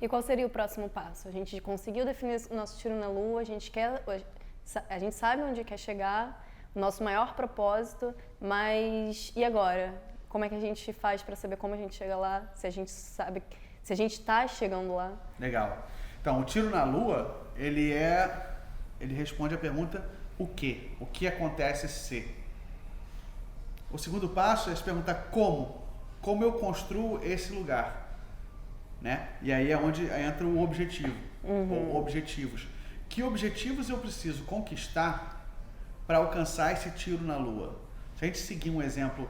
E qual seria o próximo passo? A gente conseguiu definir o nosso tiro na lua, a gente sabe onde quer chegar, o nosso maior propósito, mas e agora? Como é que a gente faz para saber como a gente chega lá? Se a gente sabe, se a gente está chegando lá? Legal. Então, o tiro na lua, ele responde a pergunta o quê? O que acontece se? O segundo passo é se perguntar como? Como eu construo esse lugar? Né? E aí é onde entra o objetivo, ou objetivos. Que objetivos eu preciso conquistar para alcançar esse tiro na lua? Se a gente seguir um exemplo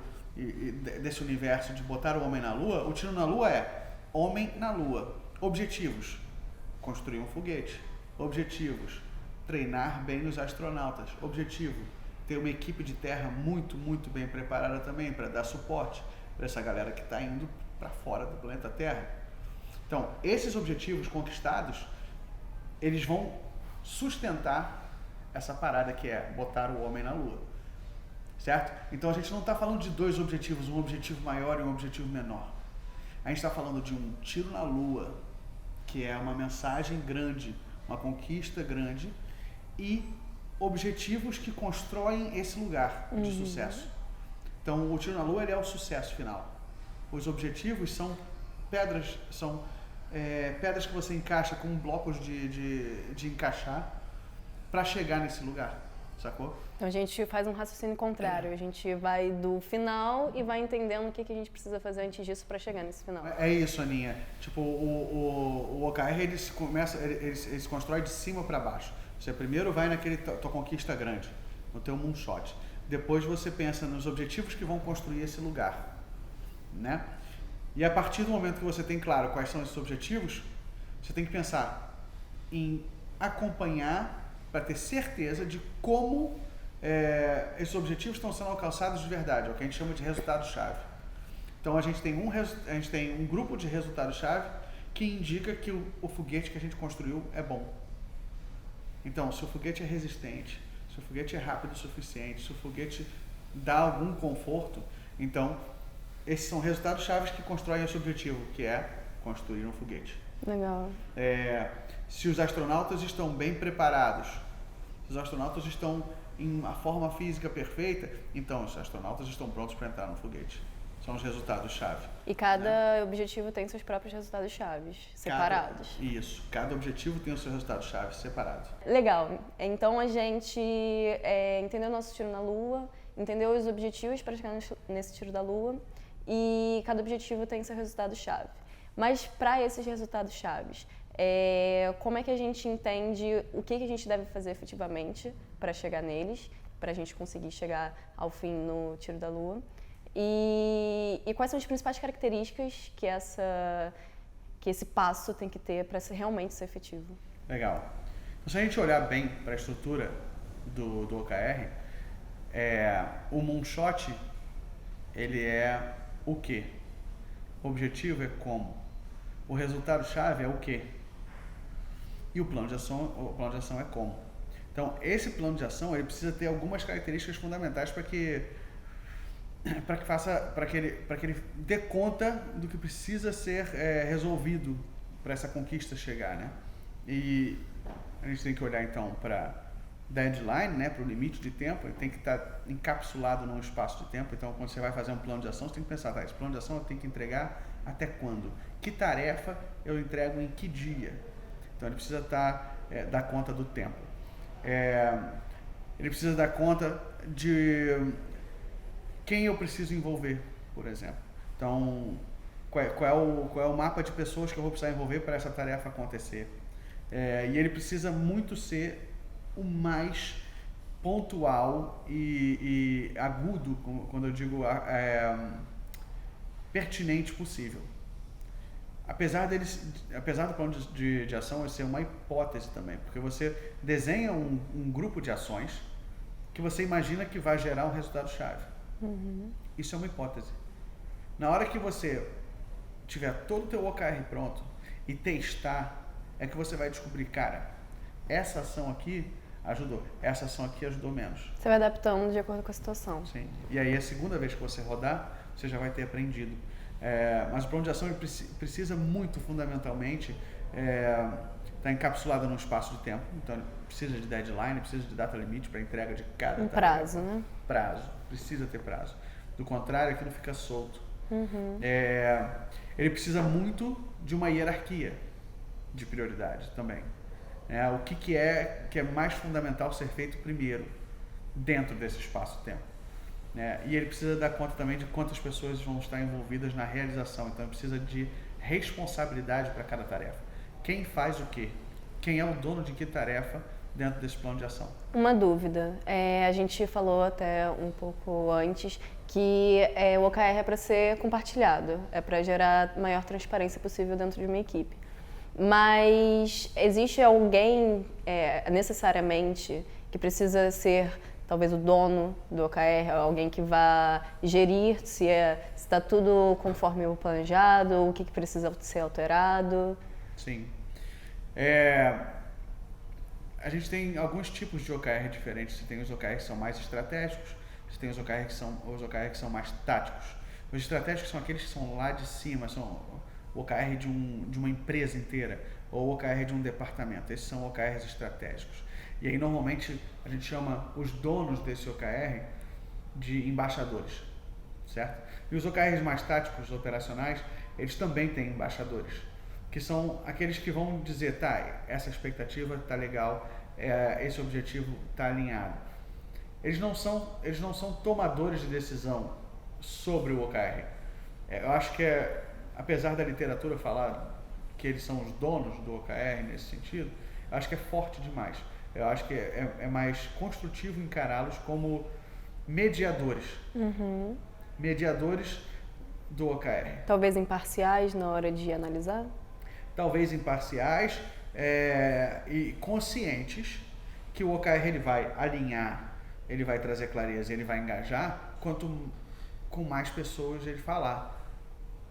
desse universo de botar o homem na lua, o tiro na lua é homem na lua. Objetivos: construir um foguete. Objetivos: treinar bem os astronautas. Objetivo: ter uma equipe de terra muito, muito bem preparada também para dar suporte para essa galera que está indo para fora do planeta Terra. Então, esses objetivos conquistados, eles vão sustentar essa parada que é botar o homem na lua, certo? Então a gente não está falando de dois objetivos, um objetivo maior e um objetivo menor. A gente está falando de um tiro na lua, que é uma mensagem grande, uma conquista grande, e objetivos que constroem esse lugar de sucesso. Então o tiro na lua, ele é o sucesso final. Os objetivos são pedras, pedras que você encaixa com blocos de encaixar para chegar nesse lugar, sacou? Então a gente faz um raciocínio contrário, a gente vai do final e vai entendendo o que a gente precisa fazer antes disso para chegar nesse final. É isso, Aninha. Tipo, o OKR, ele se constrói de cima para baixo. Você primeiro vai naquele tua conquista grande, no teu moonshot. Depois você pensa nos objetivos que vão construir esse lugar, né? E a partir do momento que você tem claro quais são esses objetivos, você tem que pensar em acompanhar para ter certeza de como esses objetivos estão sendo alcançados de verdade, é o que a gente chama de resultado-chave. Então a gente tem um grupo de resultado-chave que indica que o foguete que a gente construiu é bom. Então, se o foguete é resistente, se o foguete é rápido o suficiente, se o foguete dá algum conforto, então esses são resultados chaves que constroem esse objetivo, que é construir um foguete. Legal. Se os astronautas estão bem preparados, se os astronautas estão em uma forma física perfeita, então os astronautas estão prontos para entrar no foguete. São os resultados-chave. E cada objetivo tem seus próprios resultados-chave, separados. Cada objetivo tem os seus resultados-chave separados. Legal. Então a gente entendeu o nosso tiro na Lua, entendeu os objetivos para chegar nesse tiro da Lua, e cada objetivo tem seu resultado-chave. Mas para esses resultados-chave, como é que a gente entende o que a gente deve fazer efetivamente para chegar neles, para a gente conseguir chegar ao fim no tiro da Lua? E quais são as principais características que esse passo tem que ter para realmente ser efetivo? Legal. Então, se a gente olhar bem para a estrutura do OKR, o moonshot, ele é o quê? O objetivo é como? O resultado-chave é o quê? E o plano de ação é como? Então, esse plano de ação, ele precisa ter algumas características fundamentais para que ele dê conta do que precisa ser resolvido para essa conquista chegar, né? E a gente tem que olhar então para deadline, né, para o limite de tempo. Ele tem que estar encapsulado num espaço de tempo. Então, quando você vai fazer um plano de ação, você tem que pensar, esse plano de ação eu tenho que entregar até quando? Que tarefa eu entrego em que dia? Então, ele precisa dar conta do tempo. Ele precisa dar conta de quem eu preciso envolver, por exemplo. Então, qual é o mapa de pessoas que eu vou precisar envolver para essa tarefa acontecer? E ele precisa muito ser o mais pontual e agudo, quando eu digo pertinente possível. Apesar do plano de ação ele ser uma hipótese também, porque você desenha um grupo de ações que você imagina que vai gerar um resultado-chave. Isso é uma hipótese. Na hora que você tiver todo o teu OKR pronto e testar, é que você vai descobrir, cara, essa ação aqui ajudou, essa ação aqui ajudou menos. Você vai adaptando de acordo com a situação. Sim. E aí a segunda vez que você rodar, você já vai ter aprendido. Mas o plano de ação ele precisa muito fundamentalmente está encapsulada num espaço de tempo, então precisa de deadline, precisa de data limite para entrega de cada tarefa. Prazo, né? Prazo, precisa ter prazo. Do contrário, aquilo fica solto. Ele precisa muito de uma hierarquia de prioridade também. O que é mais fundamental ser feito primeiro dentro desse espaço-tempo. E ele precisa dar conta também de quantas pessoas vão estar envolvidas na realização, então ele precisa de responsabilidade para cada tarefa. Quem faz o quê? Quem é o dono de que tarefa dentro desse plano de ação? Uma dúvida, a gente falou até um pouco antes que o OKR é para ser compartilhado, é para gerar maior transparência possível dentro de uma equipe. Mas existe alguém necessariamente que precisa ser talvez o dono do OKR, alguém que vá gerir se está tudo conforme o planejado, o que precisa ser alterado? Sim. A gente tem alguns tipos de OKR diferentes. Você tem os OKR que são mais estratégicos, você tem os OKR que são mais táticos. Os estratégicos são aqueles que são lá de cima, são o OKR de uma empresa inteira ou o OKR de um departamento. Esses são OKRs estratégicos. E aí normalmente a gente chama os donos desse OKR de embaixadores, certo? E os OKRs mais táticos, operacionais, eles também têm embaixadores, que são aqueles que vão dizer, tá, essa expectativa tá legal, esse objetivo tá alinhado. Eles não são tomadores de decisão sobre o OKR. Eu acho que apesar da literatura falar que eles são os donos do OKR nesse sentido, eu acho que é forte demais. Eu acho que é mais construtivo encará-los como mediadores. Mediadores do OKR. Talvez imparciais na hora de analisar? Talvez imparciais e conscientes que o OKR ele vai alinhar, ele vai trazer clareza, ele vai engajar, quanto com mais pessoas ele falar.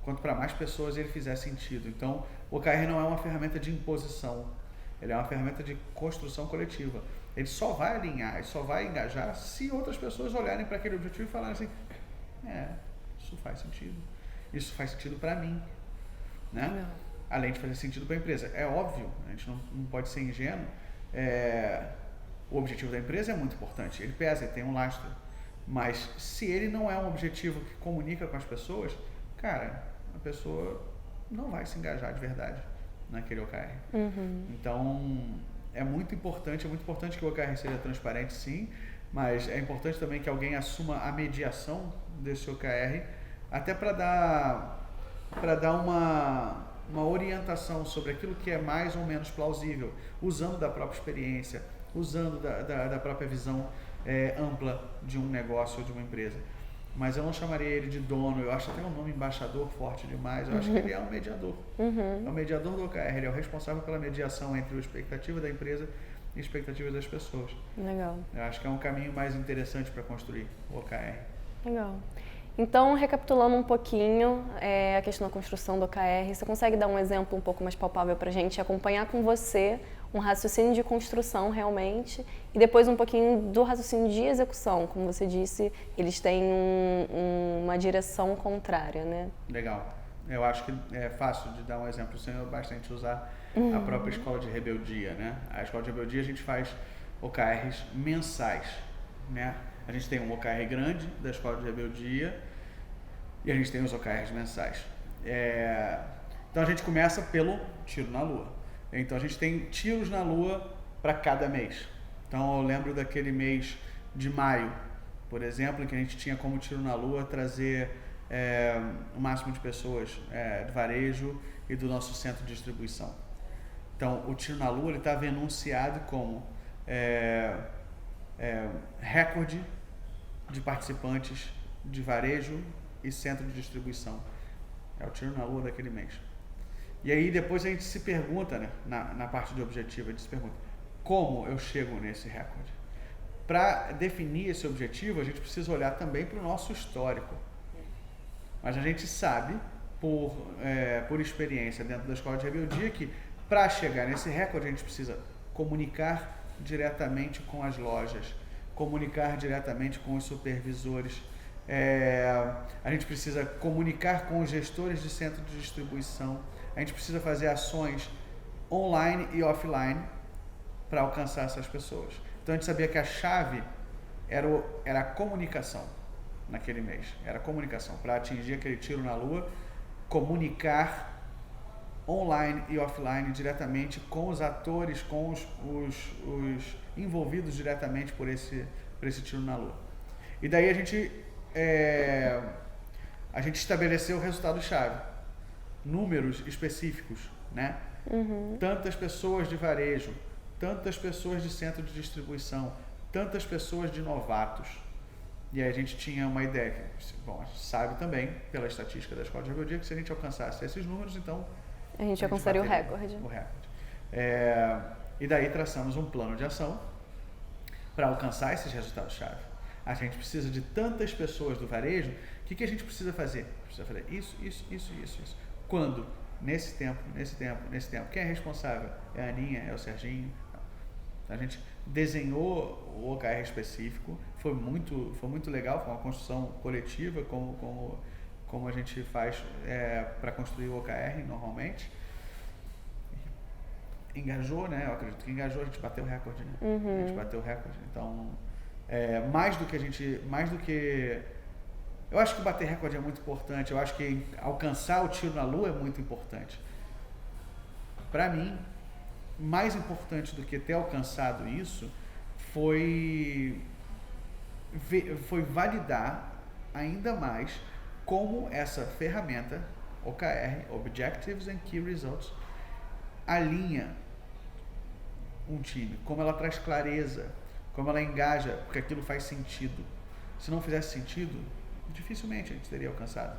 Quanto para mais pessoas ele fizer sentido. Então, o OKR não é uma ferramenta de imposição, ele é uma ferramenta de construção coletiva. Ele só vai alinhar, ele só vai engajar se outras pessoas olharem para aquele objetivo e falarem assim, isso faz sentido para mim, né? Não. Além de fazer sentido para a empresa. É óbvio, a gente não pode ser ingênuo, o objetivo da empresa é muito importante, ele pesa, ele tem um lastro, mas se ele não é um objetivo que comunica com as pessoas, cara, a pessoa não vai se engajar de verdade naquele OKR. Então, é muito importante que o OKR seja transparente, sim, mas é importante também que alguém assuma a mediação desse OKR, até para dar uma orientação sobre aquilo que é mais ou menos plausível, usando da própria experiência, usando da própria visão ampla de um negócio ou de uma empresa. Mas eu não chamaria ele de dono, eu acho até o nome embaixador forte demais, eu acho que ele é um mediador. É o mediador do OKR, ele é o responsável pela mediação entre a expectativa da empresa e a expectativa das pessoas. Legal. Eu acho que é um caminho mais interessante para construir o OKR. Legal. Então, recapitulando um pouquinho a questão da construção do OKR, você consegue dar um exemplo um pouco mais palpável para a gente, acompanhar com você um raciocínio de construção realmente e depois um pouquinho do raciocínio de execução. Como você disse, eles têm uma direção contrária, né? Legal. Eu acho que é fácil de dar um exemplo sem eu bastante usar a própria escola de rebeldia, né? A escola de rebeldia a gente faz OKRs mensais, né? A gente tem um OKR grande da escola de rebeldia e a gente tem os OKRs mensais. Então a gente começa pelo tiro na lua. Então a gente tem tiros na lua para cada mês. Então eu lembro daquele mês de maio, por exemplo, que a gente tinha como tiro na lua trazer o máximo de pessoas do varejo e do nosso centro de distribuição. Então o tiro na lua ele estava enunciado como recorde de participantes de varejo e centro de distribuição. É o tiro na lua daquele mês. E aí depois a gente se pergunta, né, na parte de objetivo, a gente se pergunta, como eu chego nesse recorde? Para definir esse objetivo, a gente precisa olhar também para o nosso histórico. Mas a gente sabe, por experiência dentro da escola de rebeldia, que para chegar nesse recorde a gente precisa comunicar diretamente com as lojas, comunicar diretamente com os supervisores, a gente precisa comunicar com os gestores de centro de distribuição, a gente precisa fazer ações online e offline para alcançar essas pessoas. Então a gente sabia que a chave era a comunicação naquele mês. Era a comunicação. Para atingir aquele tiro na lua, comunicar online e offline diretamente com os atores, com os envolvidos diretamente por esse tiro na lua. E daí a gente estabeleceu o resultado-chave, números específicos, né? Tantas pessoas de varejo, tantas pessoas de centro de distribuição, tantas pessoas de novatos. E aí a gente tinha uma ideia, bom, a gente sabe também, pela estatística da Escola de Rebeldia, que se a gente alcançasse esses números, então a gente alcançaria o recorde. E daí traçamos um plano de ação para alcançar esses resultados-chave. A gente precisa de tantas pessoas do varejo, o que a gente precisa fazer? Precisa fazer isso. Quando? Nesse tempo. Quem é responsável? É a Aninha? É o Serginho? Não. A gente desenhou o OKR específico, foi muito legal, foi uma construção coletiva, como a gente faz para construir o OKR normalmente. Engajou, né? Eu acredito que engajou, a gente bateu o recorde, né? A gente bateu o recorde. Então, eu acho que bater recorde é muito importante, eu acho que alcançar o tiro na lua é muito importante. Para mim, mais importante do que ter alcançado isso foi validar ainda mais como essa ferramenta, OKR, Objectives and Key Results, alinha um time, como ela traz clareza, como ela engaja, porque aquilo faz sentido. Se não fizesse sentido, dificilmente a gente teria alcançado.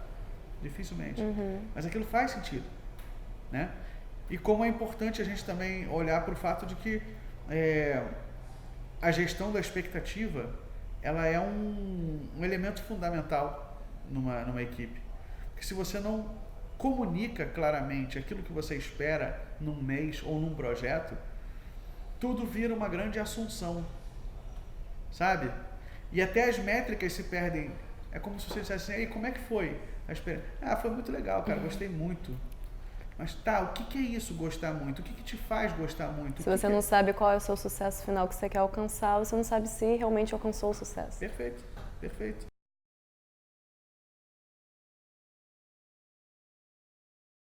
Dificilmente. Mas aquilo faz sentido, né? E como é importante a gente também olhar para o fato de que a gestão da expectativa, ela é um elemento fundamental numa equipe. Porque se você não comunica claramente aquilo que você espera num mês ou num projeto, tudo vira uma grande assunção, sabe? E até as métricas se perdem. É como se você dissesse assim, como é que foi? Foi muito legal, cara, gostei muito. Mas o que é isso, gostar muito? O que te faz gostar muito? Se você não sabe qual é o seu sucesso final que você quer alcançar, você não sabe se realmente alcançou o sucesso. Perfeito.